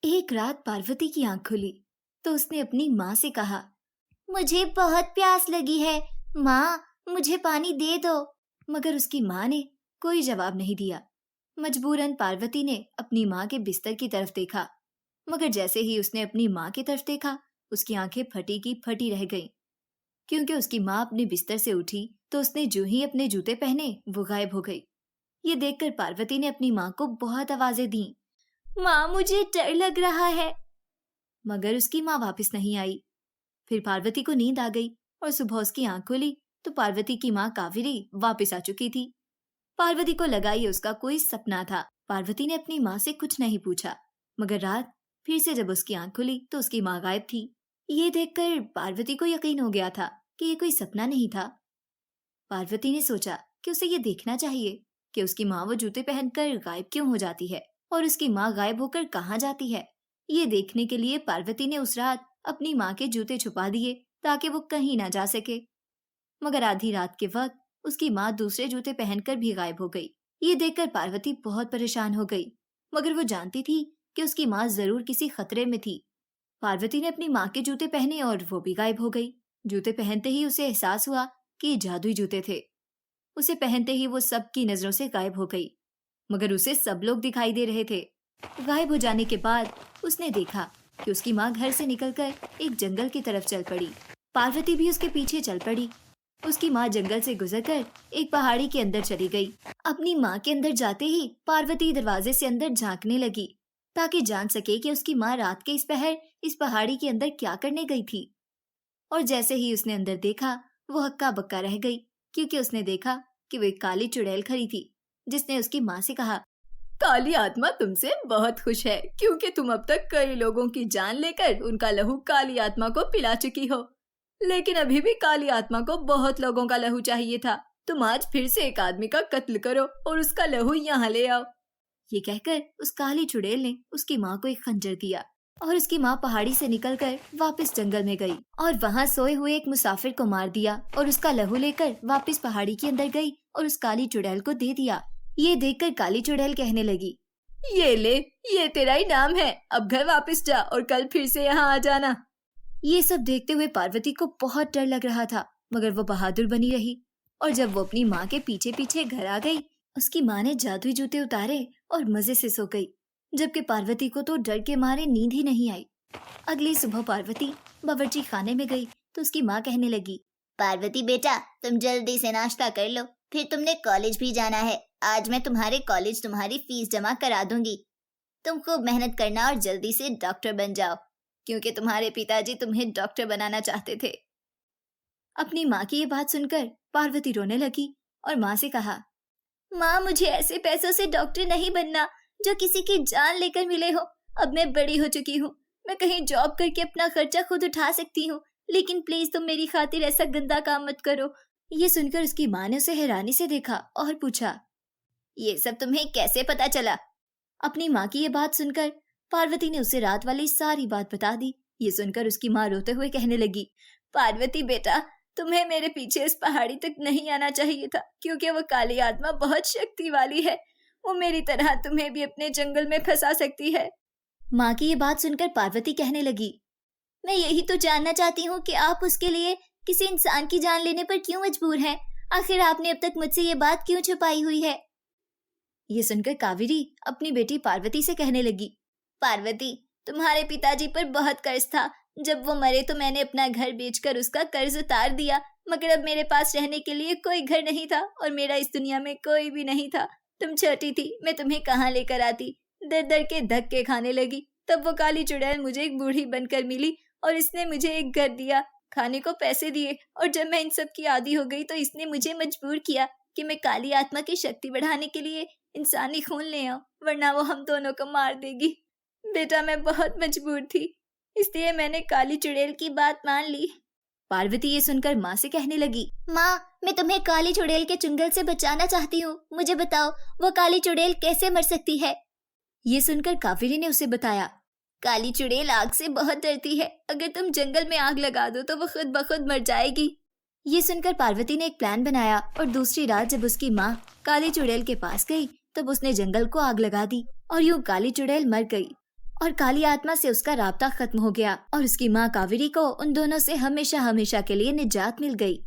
एक रात पार्वती की आंख खुली तो उसने अपनी माँ से कहा, मुझे बहुत प्यास लगी है, माँ मुझे पानी दे दो। मगर उसकी माँ ने कोई जवाब नहीं दिया। मजबूरन पार्वती ने अपनी माँ के बिस्तर की तरफ देखा, मगर जैसे ही उसने अपनी माँ की तरफ देखा उसकी आंखें फटी की फटी रह गईं, क्योंकि उसकी माँ अपने बिस्तर से उठी तो उसने जो ही अपने जूते पहने वो गायब हो गई। ये देखकर पार्वती ने अपनी माँ को बहुत आवाजें दी, माँ मुझे डर लग रहा है। मगर उसकी माँ वापस नहीं आई। फिर पार्वती को नींद आ गई और सुबह उसकी आंख खुली तो पार्वती की माँ कावेरी वापस आ चुकी थी। पार्वती को लगा ये उसका कोई सपना था। पार्वती ने अपनी माँ से कुछ नहीं पूछा, मगर रात फिर से जब उसकी आंख खुली तो उसकी माँ गायब थी। ये देखकर पार्वती को यकीन हो गया था कि ये कोई सपना नहीं था। पार्वती ने सोचा कि उसे ये देखना चाहिए कि उसकी माँ वो जूते पहनकर गायब क्यों हो जाती है और उसकी माँ गायब होकर कहाँ जाती है। ये देखने के लिए पार्वती ने उस रात अपनी माँ के जूते छुपा दिए ताकि वो कहीं ना जा सके। मगर आधी रात के वक्त उसकी माँ दूसरे जूते पहनकर भी गायब हो गई। ये देखकर पार्वती बहुत परेशान हो गई, मगर वो जानती थी कि उसकी माँ जरूर किसी खतरे में थी। पार्वती ने अपनी माँ के जूते पहने और वो भी गायब हो गई। जूते पहनते ही उसे एहसास हुआ कि ये जादुई जूते थे। उसे पहनते ही वो सबकी नजरों से गायब हो गई, मगर उसे सब लोग दिखाई दे रहे थे। गायब हो जाने के बाद उसने देखा कि उसकी माँ घर से निकलकर एक जंगल की तरफ चल पड़ी। पार्वती भी उसके पीछे चल पड़ी। उसकी माँ जंगल से गुजरकर एक पहाड़ी के अंदर चली गई। अपनी माँ के अंदर जाते ही पार्वती दरवाजे से अंदर झांकने लगी ताकि जान सके कि उसकी माँ रात के इस पहर इस पहाड़ी के अंदर क्या करने गई थी। और जैसे ही उसने अंदर देखा वो हक्का बक्का रह गई, क्योंकि उसने देखा कि वो एक काली चुड़ैल खड़ी थी जिसने उसकी माँ से कहा, काली आत्मा तुमसे बहुत खुश है क्योंकि तुम अब तक कई लोगों की जान लेकर उनका लहू काली आत्मा को पिला चुकी हो, लेकिन अभी भी काली आत्मा को बहुत लोगों का लहू चाहिए था। तुम आज फिर से एक आदमी का कत्ल करो और उसका लहू यहाँ ले आओ। ये कहकर उस काली चुड़ैल ने उसकी माँ को एक खंजर दिया और उसकी माँ पहाड़ी से निकलकर वापस जंगल में गई और वहाँ सोए हुए एक मुसाफिर को मार दिया और उसका लहू लेकर वापस पहाड़ी के अंदर गई और उस काली चुड़ैल को दे दिया। ये देखकर काली चुड़ैल कहने लगी, ये ले, ये तेरा ही नाम है, अब घर वापस जा और कल फिर से यहाँ आ जाना। ये सब देखते हुए पार्वती को बहुत डर लग रहा था, मगर वो बहादुर बनी रही और जब वो अपनी माँ के पीछे पीछे घर आ गई उसकी माँ ने जादुई जूते उतारे और मजे से सो गई, जबकि पार्वती को तो डर के मारे नींद ही नहीं आई। अगली सुबह पार्वती बावर्ची खाने में गई तो उसकी माँ कहने लगी, पार्वती बेटा तुम जल्दी से नाश्ता कर लो, फिर तुमने कॉलेज भी जाना है। आज मैं तुम्हारे कॉलेज तुम्हारी फीस जमा करा दूंगी। तुम खूब मेहनत करना और जल्दी से डॉक्टर बन जाओ, क्योंकि तुम्हारे पिताजी तुम्हें डॉक्टर बनाना चाहते थे। अपनी माँ की ये बात सुनकर पार्वती रोने लगी और माँ से कहा, माँ मुझे ऐसे पैसों से डॉक्टर नहीं बनना जो किसी की जान लेकर मिले हो। अब मैं बड़ी हो चुकी हूँ, मैं कहीं जॉब करके अपना खर्चा खुद उठा सकती हूँ, लेकिन प्लीज तुम मेरी खातिर ऐसा गंदा काम मत करो। ये सुनकर उसकी माँ ने उसे हैरानी से देखा और पूछा, ये सब तुम्हें कैसे पता चला? अपनी माँ की ये बात सुनकर पार्वती ने उसे रात वाली सारी बात बता दी। ये सुनकर उसकी माँ रोते हुए कहने लगी, पार्वती बेटा तुम्हें मेरे पीछे इस पहाड़ी तक नहीं आना चाहिए था, क्योंकि वो काली आत्मा बहुत शक्ति वाली है। वो मेरी तरह तुम्हें भी अपने जंगल में फंसा सकती है। माँ की ये बात सुनकर पार्वती कहने लगी, मैं यही तो जानना चाहती हूँ कि आप उसके लिए किसी इंसान की जान लेने पर क्यों मजबूर हैं? आखिर आपने अब तक मुझसे ये बात क्यों छुपाई हुई है? ये सुनकर कावेरी अपनी बेटी पार्वती से कहने लगी, पार्वती तुम्हारे पिताजी पर बहुत कर्ज था। जब वो मरे तो मैंने अपना घर बेचकर उसका कर्ज उतार दिया, मगर अब मेरे पास रहने के लिए कोई घर नहीं था और मेरा इस दुनिया में कोई भी नहीं था। तुम छोटी थी, मैं तुम्हें कहाँ लेकर आती? दर दर के धक्के खाने लगी, तब वो काली चुड़ैल मुझे एक बूढ़ी बनकर मिली और इसने मुझे एक घर दिया, खाने को पैसे दिए, और जब मैं इन सब की आदी हो गई तो इसने मुझे मजबूर किया कि मैं काली आत्मा की शक्ति बढ़ाने के लिए इंसानी खून ले आऊं, वरना वो हम दोनों को मार देगी। बेटा मैं बहुत मजबूर थी, इसलिए मैंने काली चुड़ैल की बात मान ली। पार्वती ये सुनकर माँ से कहने लगी, माँ मैं तुम्हें काली चुड़ैल के चुंगल से बचाना चाहती हूँ, मुझे बताओ वो काली चुड़ैल कैसे मर सकती है? ये सुनकर कावेरी ने उसे बताया, काली चुड़ैल आग से बहुत डरती है, अगर तुम जंगल में आग लगा दो तो वो खुद ब खुद मर जाएगी। ये सुनकर पार्वती ने एक प्लान बनाया और दूसरी रात जब उसकी माँ काली चुड़ैल के पास गई तब उसने जंगल को आग लगा दी और यूं काली चुड़ैल मर गई। और काली आत्मा से उसका राब्ता खत्म हो गया और उसकी माँ कावेरी को उन दोनों से हमेशा हमेशा के लिए निजात मिल गई।